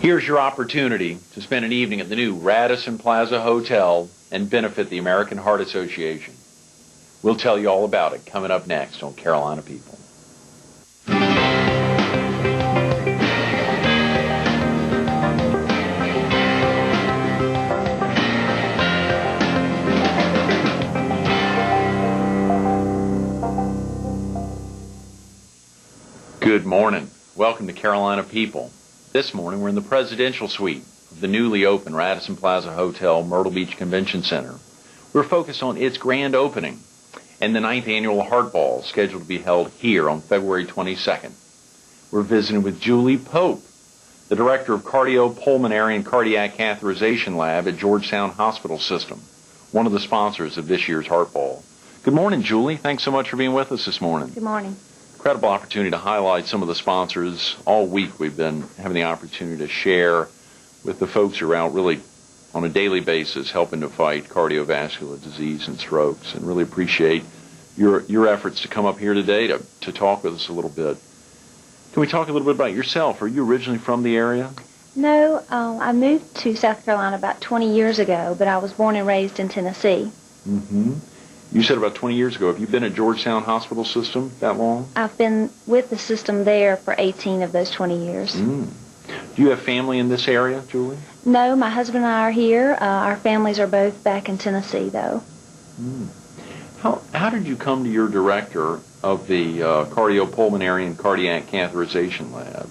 Here's your opportunity to spend an evening at the new Radisson Plaza Hotel and benefit the American Heart Association. We'll tell you all about it coming up next on Carolina People. Good morning. Welcome to Carolina People. This morning we're in the presidential suite of the newly opened Radisson Plaza Hotel, Myrtle Beach Convention Center. We're focused on its grand opening and the 9th annual Heart Ball scheduled to be held here on February 22nd. We're visiting with Julie Pope, the Director of Cardiopulmonary and Cardiac Catheterization Lab at Georgetown Hospital System, one of the sponsors of this year's Heart Ball. Good morning, Julie. Thanks so much for being with us this morning. Good morning. Incredible opportunity to highlight some of the sponsors. All week we've been having the opportunity to share with the folks who are out really on a daily basis helping to fight cardiovascular disease and strokes, and really appreciate your efforts to come up here today to talk with us a little bit. Can we talk a little bit about yourself? Are you originally from the area? No, I moved to South Carolina about 20 years ago, but I was born and raised in Tennessee. Mm-hmm. You said about 20 years ago. Have you been at Georgetown Hospital System that long? I've been with the system there for 18 of those 20 years. Do you have family in this area, Julie? No, my husband and I are here. Our families are both back in Tennessee, though. How did you come to your director of the Cardiopulmonary and Cardiac Catheterization Lab?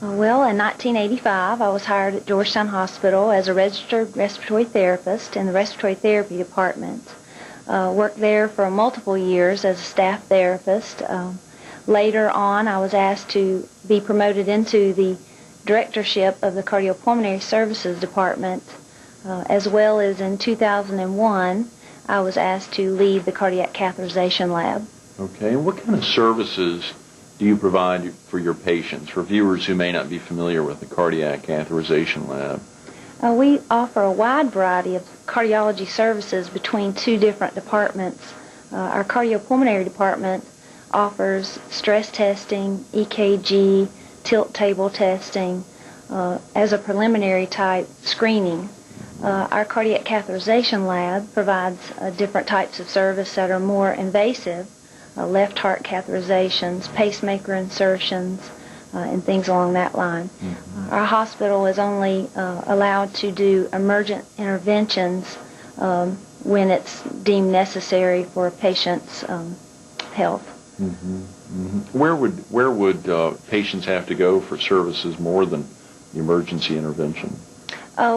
Well, in 1985, I was hired at Georgetown Hospital as a registered respiratory therapist in the respiratory therapy department. Worked there for multiple years as a staff therapist. Later on, I was asked to be promoted into the directorship of the Cardiopulmonary Services Department, as well as in 2001, I was asked to lead the Cardiac Catheterization Lab. Okay, and what kind of services do you provide for your patients, for viewers who may not be familiar with the Cardiac Catheterization Lab? We offer a wide variety of cardiology services between two different departments. Our cardiopulmonary department offers stress testing, EKG, tilt table testing as a preliminary type screening. Our cardiac catheterization lab provides different types of service that are more invasive, left heart catheterizations, pacemaker insertions, and things along that line. Our hospital is only allowed to do emergent interventions when it's deemed necessary for a patient's health. Where would patients have to go for services more than the emergency intervention?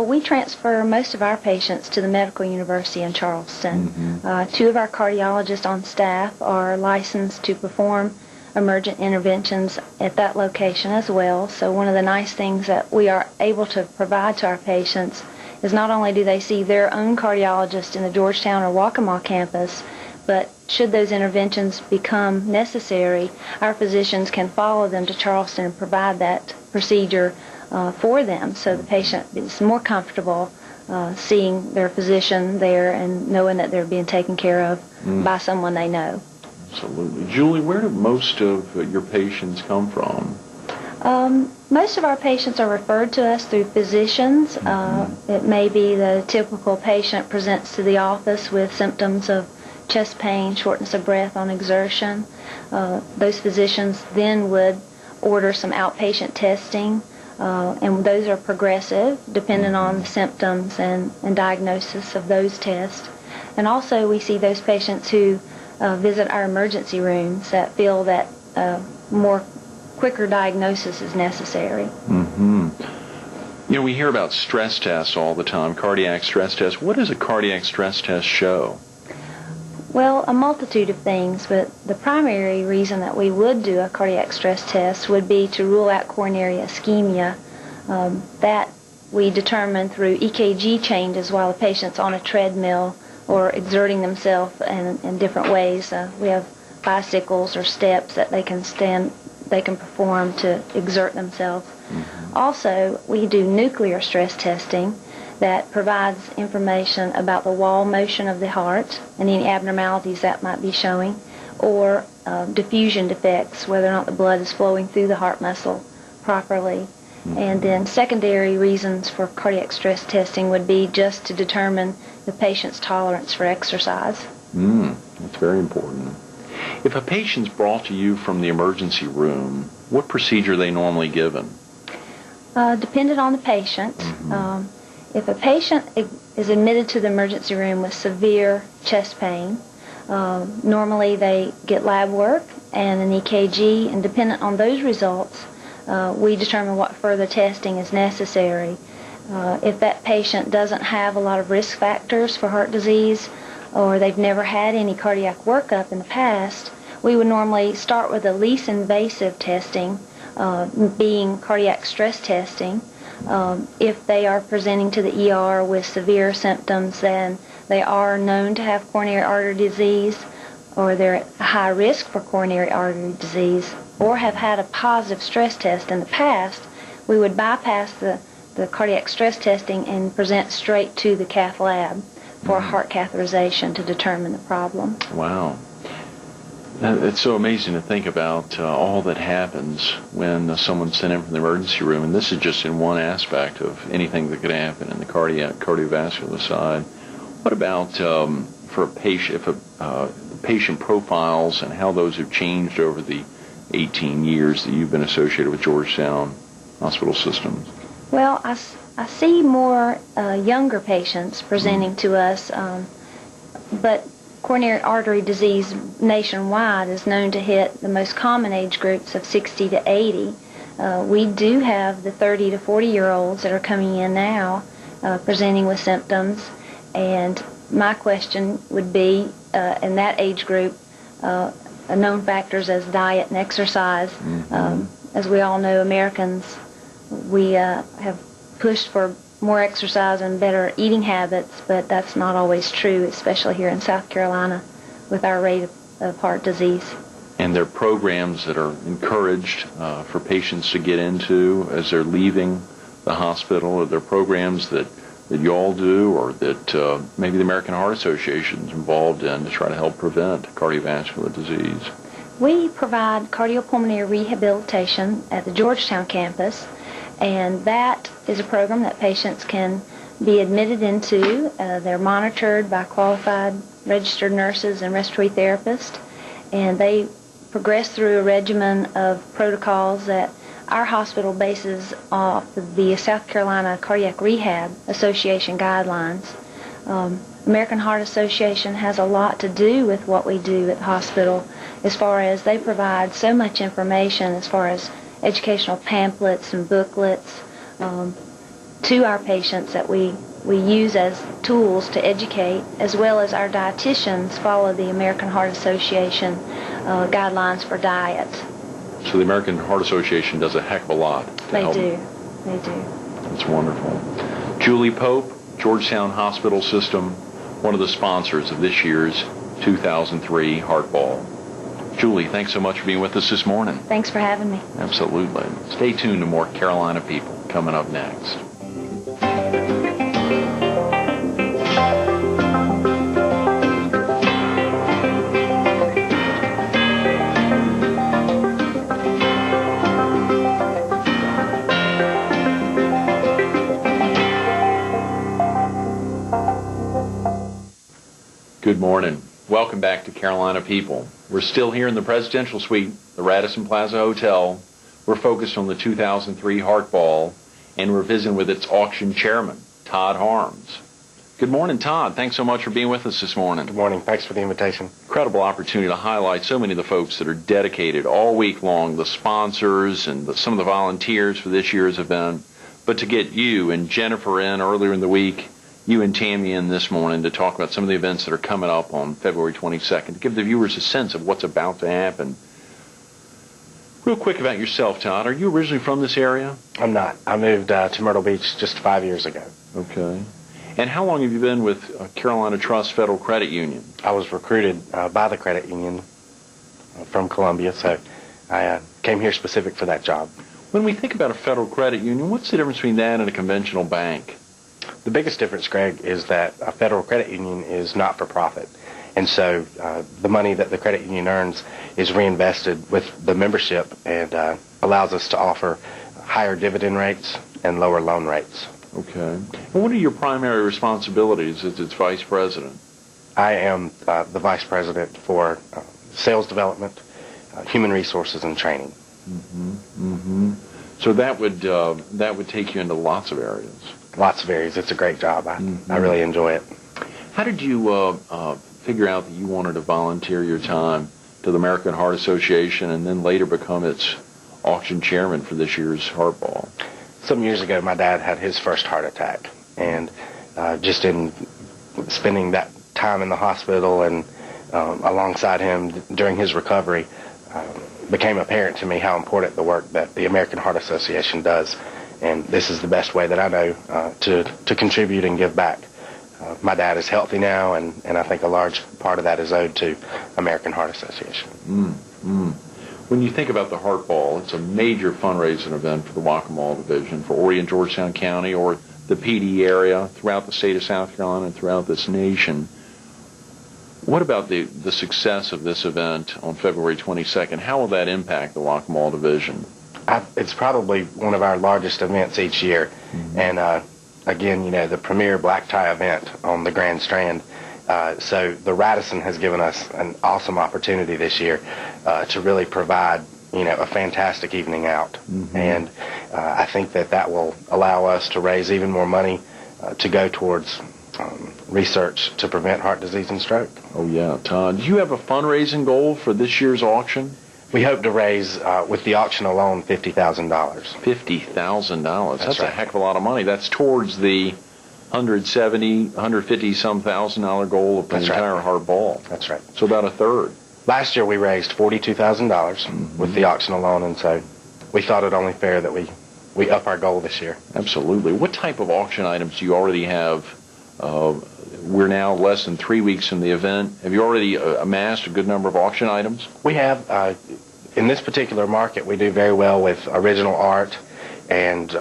We transfer most of our patients to the Medical University in Charleston. Two of our cardiologists on staff are licensed to perform emergent interventions at that location as well. So one of the nice things that we are able to provide to our patients is not only do they see their own cardiologist in the Georgetown or Waccamaw campus, but should those interventions become necessary, our physicians can follow them to Charleston and provide that procedure for them, so the patient is more comfortable seeing their physician there and knowing that they're being taken care of by someone they know. Absolutely. Julie, where do most of your patients come from? Most of our patients are referred to us through physicians. It may be the typical patient presents to the office with symptoms of chest pain, shortness of breath on exertion. Those physicians then would order some outpatient testing, and those are progressive, depending on the symptoms and diagnosis of those tests. And also we see those patients who visit our emergency rooms that feel that more quicker diagnosis is necessary. You know, we hear about stress tests all the time, cardiac stress tests. What does a cardiac stress test show? Well, a multitude of things, but the primary reason that we would do a cardiac stress test would be to rule out coronary ischemia. That we determine through EKG changes while the patient's on a treadmill or exerting themselves in different ways. We have bicycles or steps that they can perform to exert themselves. Also, we do nuclear stress testing that provides information about the wall motion of the heart and any abnormalities that might be showing, or diffusion defects, whether or not the blood is flowing through the heart muscle properly. And then secondary reasons for cardiac stress testing would be just to determine the patient's tolerance for exercise. That's very important. If a patient's brought to you from the emergency room, what procedure are they normally given? Dependent on the patient. If a patient is admitted to the emergency room with severe chest pain, normally they get lab work and an EKG, and dependent on those results, we determine what further testing is necessary. If that patient doesn't have a lot of risk factors for heart disease, or they've never had any cardiac workup in the past, we would normally start with the least invasive testing, being cardiac stress testing. If they are presenting to the ER with severe symptoms, then they are known to have coronary artery disease, or they're at high risk for coronary artery disease, or have had a positive stress test in the past, we would bypass the cardiac stress testing and present straight to the cath lab for heart catheterization to determine the problem. Wow. It's so amazing to think about all that happens when someone's sent in from the emergency room, and this is just in one aspect of anything that could happen in the cardiovascular side. What about for a patient, if patient profiles and how those have changed over the 18 years that you've been associated with Georgetown Hospital Systems? Well, I see more younger patients presenting to us, but coronary artery disease nationwide is known to hit the most common age groups of 60 to 80. We do have the 30 to 40-year-olds that are coming in now presenting with symptoms, and my question would be, in that age group, known factors as diet and exercise. As we all know, Americans, we have pushed for more exercise and better eating habits, but that's not always true, especially here in South Carolina with our rate of heart disease. And there are programs that are encouraged for patients to get into as they're leaving the hospital. Are there programs that you all do, or that maybe the American Heart Association is involved in to try to help prevent cardiovascular disease? We provide cardiopulmonary rehabilitation at the Georgetown campus, and that is a program that patients can be admitted into. They're monitored by qualified registered nurses and respiratory therapists, and they progress through a regimen of protocols that our hospital bases off of the South Carolina Cardiac Rehab Association guidelines. American Heart Association has a lot to do with what we do at the hospital, as far as they provide so much information as far as educational pamphlets and booklets to our patients that we use as tools to educate, as well as our dietitians follow the American Heart Association guidelines for diet. So the American Heart Association does a heck of a lot to help. They do. That's wonderful. Julie Pope, Georgetown Hospital System, one of the sponsors of this year's 2003 Heart Ball. Julie, thanks so much for being with us this morning. Thanks for having me. Absolutely. Stay tuned to more Carolina People coming up next. Good morning. Welcome back to Carolina People. We're still here in the Presidential Suite, the Radisson Plaza Hotel. We're focused on the 2003 Heart Ball, and we're visiting with its auction chairman, Todd Harms. Good morning, Todd. Thanks so much for being with us this morning. Good morning. Thanks for the invitation. Incredible opportunity to highlight so many of the folks that are dedicated all week long, the sponsors and some of the volunteers for this year's event. But to get you and Jennifer in earlier in the week, you and Tammy in this morning to talk about some of the events that are coming up on February 22nd, to give the viewers a sense of what's about to happen. Real quick about yourself, Todd. Are you originally from this area? I'm not. I moved to Myrtle Beach just 5 years ago. Okay. And how long have you been with Carolina Trust Federal Credit Union? I was recruited by the credit union from Columbia, so I came here specific for that job. When we think about a federal credit union, what's the difference between that and a conventional bank? The biggest difference, Greg, is that a federal credit union is not for profit. And so the money that the credit union earns is reinvested with the membership and allows us to offer higher dividend rates and lower loan rates. Okay. And what are your primary responsibilities as its vice president? I am the vice president for sales development, human resources, and training. So that would take you into lots of areas. Lots of areas. It's a great job. I really enjoy it. How did you figure out that you wanted to volunteer your time to the American Heart Association and then later become its auction chairman for this year's Heart Ball? Some years ago, my dad had his first heart attack, and just in spending that time in the hospital and alongside him during his recovery, became apparent to me how important the work that the American Heart Association does, and this is the best way that I know to contribute and give back. My dad is healthy now, and I think a large part of that is owed to American Heart Association. When you think about the Heart Ball, it's a major fundraising event for the Waccamaw Division, for Horry and Georgetown County, or the PD area, throughout the state of South Carolina and throughout this nation. What about the success of this event on February 22nd? How will that impact the Waccamaw Division? It's probably one of our largest events each year. And again, the premier black tie event on the Grand Strand. So the Radisson has given us an awesome opportunity this year to really provide, a fantastic evening out. And I think that will allow us to raise even more money to go towards research to prevent heart disease and stroke. Oh, yeah. Todd, do you have a fundraising goal for this year's auction? We hope to raise, with the auction alone, $50,000. $50,000. That's right. A heck of a lot of money. That's towards the $150-some thousand goal of the entire Heart Ball. That's right. So about a third. Last year we raised $42,000 with the auction alone, and so we thought it only fair that we up our goal this year. Absolutely. What type of auction items do you already have? We're now less than 3 weeks from the event. Have you already amassed a good number of auction items? We have. In this particular market, we do very well with original art and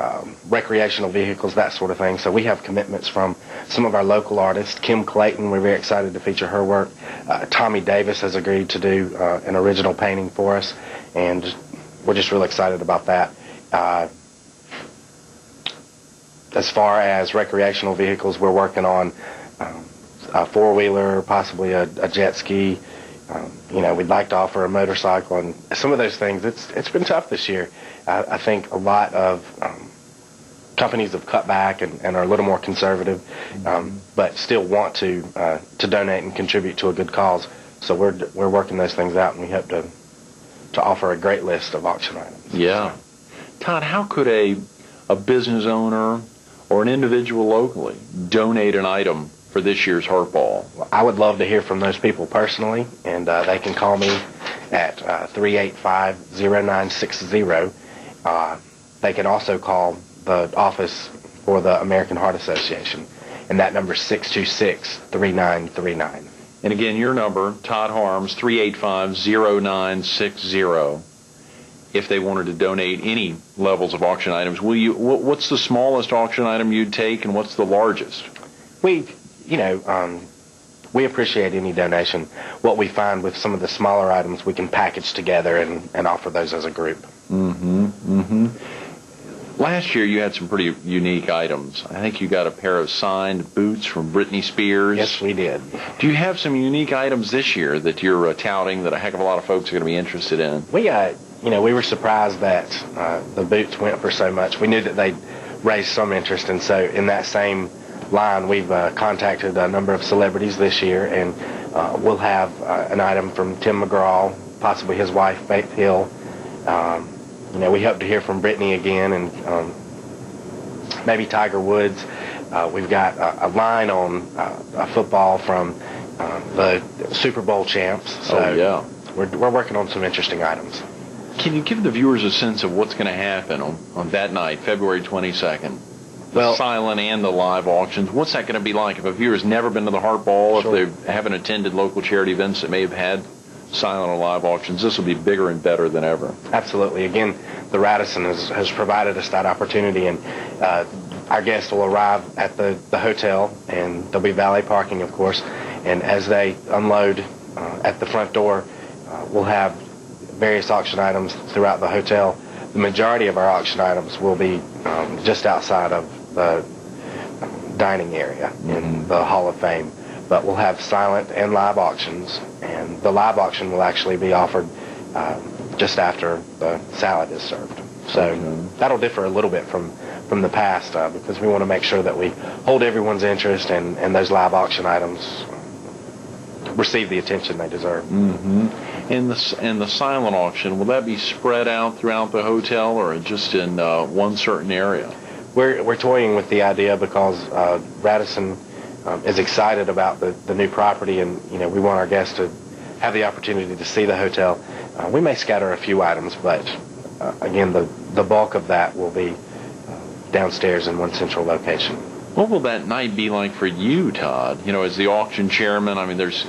recreational vehicles, that sort of thing. So we have commitments from some of our local artists. Kim Clayton, we're very excited to feature her work. Tommy Davis has agreed to do an original painting for us, and we're just really excited about that. As far as recreational vehicles, we're working on a four-wheeler, possibly a jet ski. We'd like to offer a motorcycle, and some of those things. It's been tough this year. I think a lot of companies have cut back and are a little more conservative, but still want to donate and contribute to a good cause. So we're working those things out, and we hope to offer a great list of auction items. Yeah. Todd, how could a business owner or an individual locally donate an item for this year's Heart Ball? Well, I would love to hear from those people personally, and they can call me at 385-0960. They can also call the office for the American Heart Association, and that number is 626-3939. And again, your number, Todd Harms, 385-0960. If they wanted to donate any levels of auction items, what's the smallest auction item you'd take, and what's the largest? We appreciate any donation. What we find with some of the smaller items, we can package together and offer those as a group. Last year, you had some pretty unique items. I think you got a pair of signed boots from Britney Spears. Yes, we did. Do you have some unique items this year that you're touting that a heck of a lot of folks are going to be interested in? We were surprised that the boots went for so much. We knew that they'd raise some interest, and so in that same line, we've contacted a number of celebrities this year, and we'll have an item from Tim McGraw, possibly his wife, Faith Hill. We hope to hear from Britney again, and maybe Tiger Woods. We've got a line on a football from the Super Bowl champs. So we're working on some interesting items. Can you give the viewers a sense of what's going to happen on that night, February 22nd? The silent and the live auctions. What's that going to be like? If a viewer's never been to the Heart Ball, Sure. if they haven't attended local charity events that may have had silent or live auctions, this will be bigger and better than ever. Absolutely. Again, the Radisson has provided us that opportunity, and our guests will arrive at the hotel, and there'll be valet parking, of course, and as they unload at the front door, we'll have various auction items throughout the hotel, the majority of our auction items will be just outside of the dining area in the Hall of Fame. But we'll have silent and live auctions, and the live auction will actually be offered just after the salad is served. So that'll differ a little bit from the past because we want to make sure that we hold everyone's interest and those live auction items receive the attention they deserve. And the silent auction, will that be spread out throughout the hotel or just in one certain area? We're toying with the idea because Radisson is excited about the new property, and we want our guests to have the opportunity to see the hotel. We may scatter a few items, but again, the bulk of that will be downstairs in one central location. What will that night be like for you, Todd? As the auction chairman, I mean, there's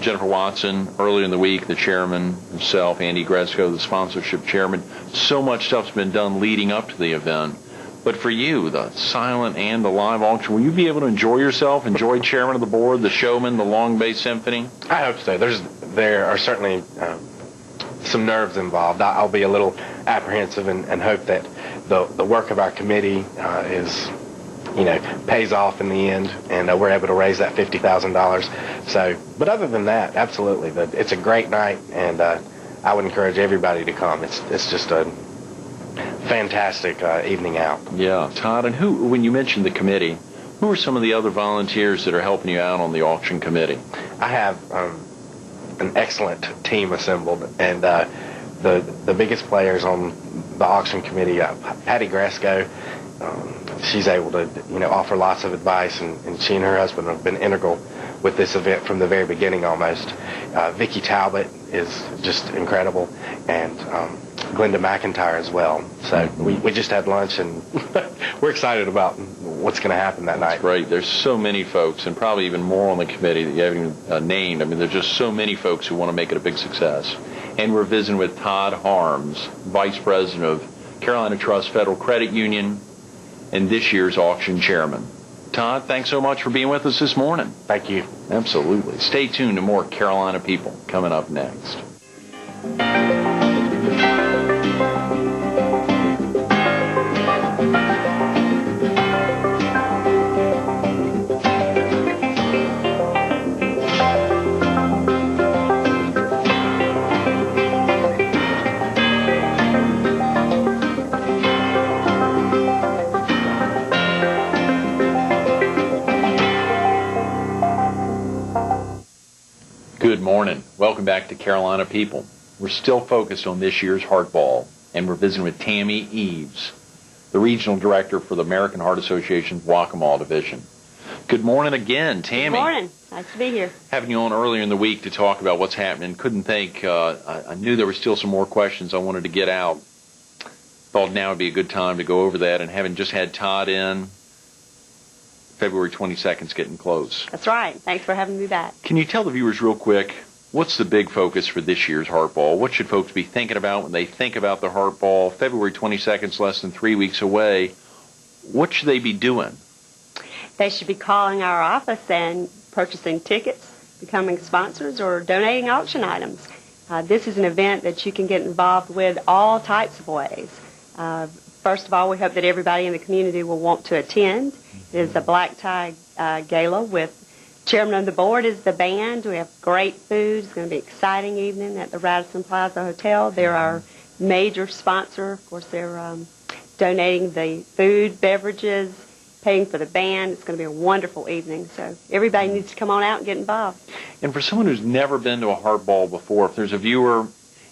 Jennifer Watson earlier in the week, the chairman himself, Andy Gresko, the sponsorship chairman. So much stuff's been done leading up to the event. But for you, the silent and the live auction, will you be able to enjoy yourself, enjoy chairman of the board, the showman, the Long Bay Symphony? I hope so. There are certainly some nerves involved. I'll be a little apprehensive and hope that the work of our committee pays off in the end, and we're able to raise that $50,000. So, but other than that, absolutely, it's a great night, and I would encourage everybody to come. It's just a fantastic evening out. Yeah, Todd, and when you mentioned the committee, who are some of the other volunteers that are helping you out on the auction committee? I have an excellent team assembled, and the biggest players on the auction committee, Patty Gresko. She's able to offer lots of advice, and she and her husband have been integral with this event from the very beginning almost. Vicki Talbot is just incredible, and Glenda McIntyre as well. So we just had lunch, and we're excited about what's going to happen that night. That's great. There's so many folks, and probably even more on the committee that you haven't even named. I mean, there's just so many folks who want to make it a big success. And we're visiting with Todd Harms, Vice President of Carolina Trust Federal Credit Union and this year's auction chairman. Todd, thanks so much for being with us this morning. Thank you. Absolutely. Stay tuned to more Carolina People coming up next. Good morning. Welcome back to Carolina People. We're still focused on this year's Heart Ball, and we're visiting with Tammy Eaves, the Regional Director for the American Heart Association's Waccamaw Division. Good morning again, Tammy. Good morning. Nice to be here. Having you on earlier in the week to talk about what's happening. Couldn't think, I knew there were still some more questions I wanted to get out. Thought now would be a good time to go over that, and having just had Todd in, February 22nd is getting close. That's right. Thanks for having me back. Can you tell the viewers real quick, what's the big focus for this year's Heart Ball? What should folks be thinking about when they think about the Heart Ball? February 22nd is less than 3 weeks away. What should they be doing? They should be calling our office and purchasing tickets, becoming sponsors, or donating auction items. This is an event that you can get involved with all types of ways. First of all, we hope that everybody in the community will want to attend. It is a black tie gala with chairman of the board is the band. We have great food. It's going to be an exciting evening at the Radisson Plaza Hotel. They're our major sponsor. Of course, they're donating the food, beverages, paying for the band. It's going to be a wonderful evening. So everybody needs to come on out and get involved. And for someone who's never been to a Heart Ball before, if there's a viewer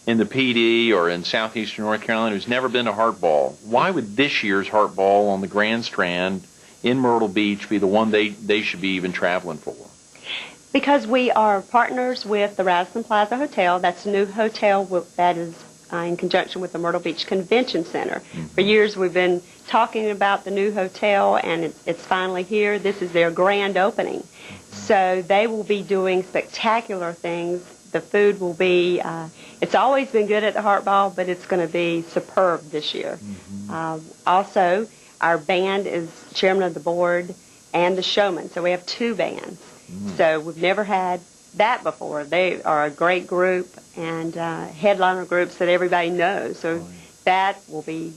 in the PD or in southeastern North Carolina who's never been to Heart Ball, why would this year's Heart Ball on the Grand Strand in Myrtle Beach be the one they should be even traveling for? Because we are partners with the Radisson Plaza Hotel. That's a new hotel that is in conjunction with the Myrtle Beach Convention Center. For years we've been talking about the new hotel, and it's finally here. This is their grand opening. So they will be doing spectacular things. The food will be, it's always been good at the Heart Ball, but it's going to be superb this year. Also, our band is chairman of the board and the showman, so we have two bands. So we've never had that before. They are a great group and headliner groups that everybody knows. So that will be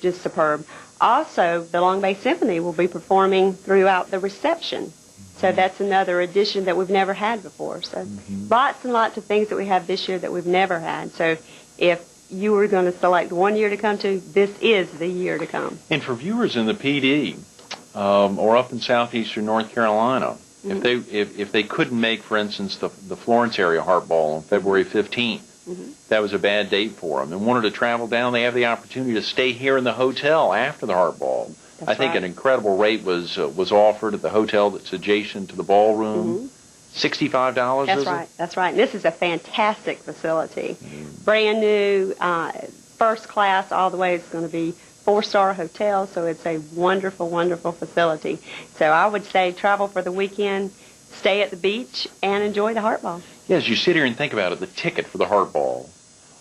just superb. Also, the Long Bay Symphony will be performing throughout the reception. So that's another addition that we've never had before. So lots and lots of things that we have this year that we've never had. So if you were going to select one year to come to, this is the year to come. And for viewers in the PD or up in southeastern North Carolina, if they couldn't make, for instance, the Florence area Heart Ball on February 15th, that was a bad date for them, and wanted to travel down, they have the opportunity to stay here in the hotel after the Heart Ball. That's I think right. an incredible rate was offered at the hotel that's adjacent to the ballroom. $65, That's is right. it? That's right. And this is a fantastic facility. Brand new, first class all the way. It's going to be 4-star hotel, so it's a wonderful, wonderful facility. So I would say travel for the weekend, stay at the beach, and enjoy the Heart Ball. Yeah, as you sit here and think about it, the ticket for the Heart Ball,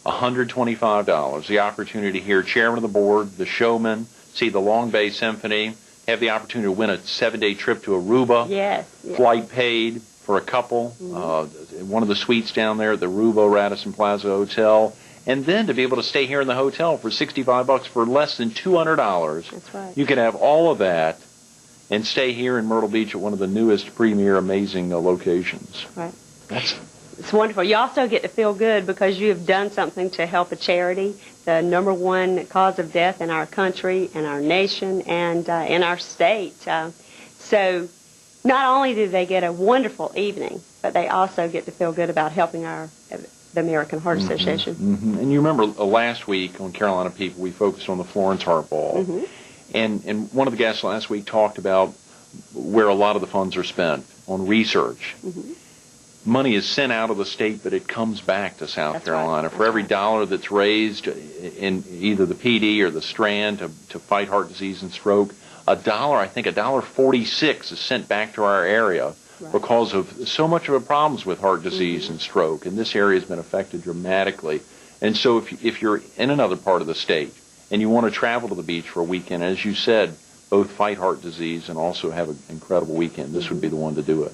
$125. The opportunity to hear chairman of the board, the showman, see the Long Bay Symphony, have the opportunity to win a 7-day trip to Aruba. Yes. Flight paid for a couple. One of the suites down there at the Aruba Radisson Plaza Hotel. And then to be able to stay here in the hotel for $65 for less than $200. That's right. You can have all of that and stay here in Myrtle Beach at one of the newest, premier, amazing locations. Right. It's wonderful. You also get to feel good because you have done something to help a charity, the #1 cause of death in our country, in our nation, and in our state. So not only do they get a wonderful evening, but they also get to feel good about helping the American Heart Association. And you remember last week on Carolina People, we focused on the Florence Heart Ball. And one of the guests last week talked about where a lot of the funds are spent on research. Money is sent out of the state, but it comes back to South Carolina. For every dollar that's raised in either the PD or the Strand to fight heart disease and stroke, I think $1.46 is sent back to our area because of so much of the problems with heart disease and stroke. And this area has been affected dramatically. And so if you're in another part of the state and you want to travel to the beach for a weekend, as you said, both fight heart disease and also have an incredible weekend, this would be the one to do it.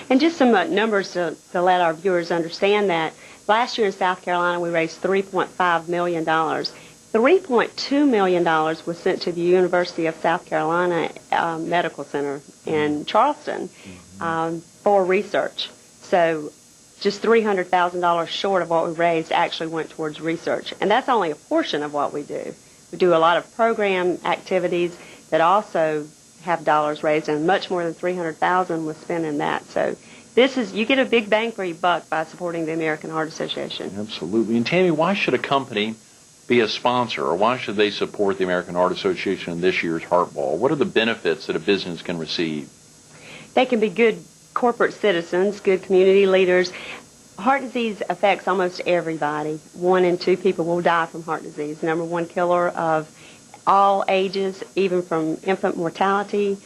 And just some numbers to let our viewers understand that. Last year in South Carolina, we raised $3.5 million. $3.2 million was sent to the University of South Carolina Medical Center in Charleston for research. So just $300,000 short of what we raised actually went towards research. And that's only a portion of what we do. We do a lot of program activities that also have dollars raised, and much more than $300,000 was spent in that. So you get a big bang for your buck by supporting the American Heart Association. Absolutely. And Tammy, why should a company be a sponsor, or why should they support the American Heart Association in this year's Heart Ball? What are the benefits that a business can receive? They can be good corporate citizens, good community leaders. Heart disease affects almost everybody. 1 in 2 people will die from heart disease. #1 killer of all ages, even from infant mortality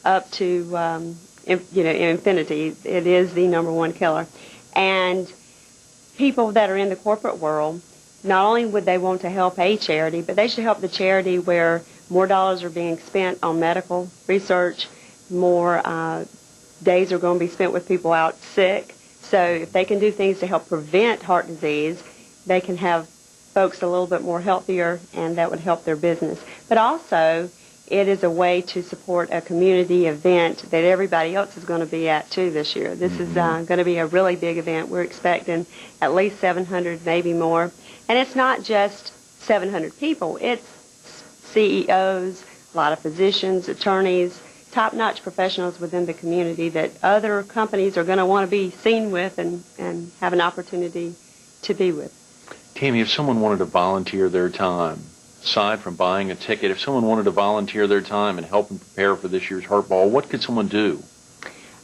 up to infinity. It is the #1 killer. And people that are in the corporate world, not only would they want to help a charity, but they should help the charity where more dollars are being spent on medical research, more days are going to be spent with people out sick. So if they can do things to help prevent heart disease, they can have folks a little bit more healthier, and that would help their business. But also, it is a way to support a community event that everybody else is going to be at, too, this year. This is going to be a really big event. We're expecting at least 700, maybe more. And it's not just 700 people. It's CEOs, a lot of physicians, attorneys, top-notch professionals within the community that other companies are going to want to be seen with and have an opportunity to be with. Tammy, if someone wanted to volunteer their time, aside from buying a ticket, if someone wanted to volunteer their time and help them prepare for this year's Heart Ball, what could someone do?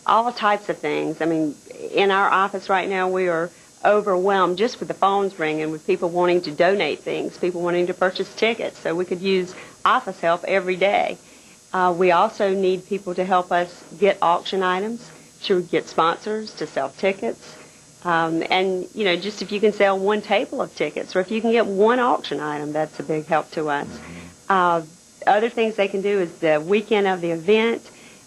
All types of things. I mean, in our office right now, we are overwhelmed just with the phones ringing, with people wanting to donate things, people wanting to purchase tickets. So we could use office help every day. We also need people to help us get auction items, to get sponsors, to sell tickets. And, just if you can sell 1 table of tickets, or if you can get 1 auction item, that's a big help to us. Other things they can do is the weekend of the event,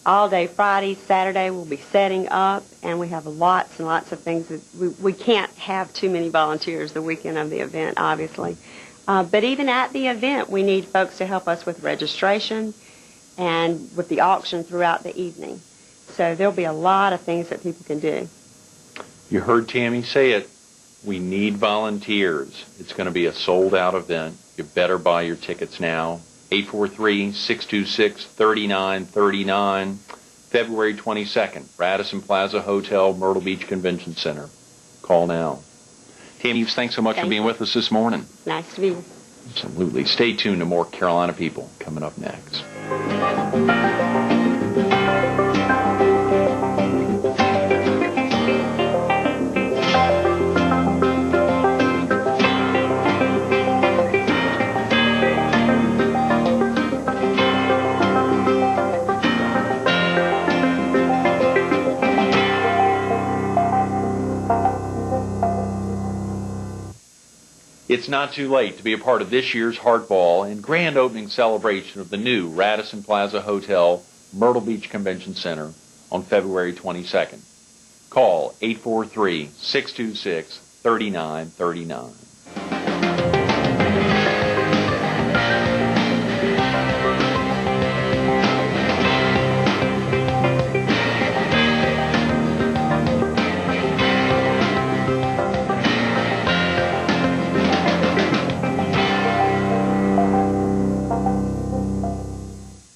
all day Friday, Saturday, we'll be setting up, and we have lots and lots of things that we can't have too many volunteers the weekend of the event, obviously. But even at the event, we need folks to help us with registration and with the auction throughout the evening. So there'll be a lot of things that people can do. You heard Tammy say it. We need volunteers. It's going to be a sold-out event. You better buy your tickets now. 843-626-3939. February 22nd, Radisson Plaza Hotel, Myrtle Beach Convention Center. Call now. Tammy Eaves, thanks so much for being with us this morning. Nice to be here. Absolutely. Stay tuned to more Carolina People coming up next. It's not too late to be a part of this year's Hardball and grand opening celebration of the new Radisson Plaza Hotel, Myrtle Beach Convention Center on February 22nd. Call 843-626-3939.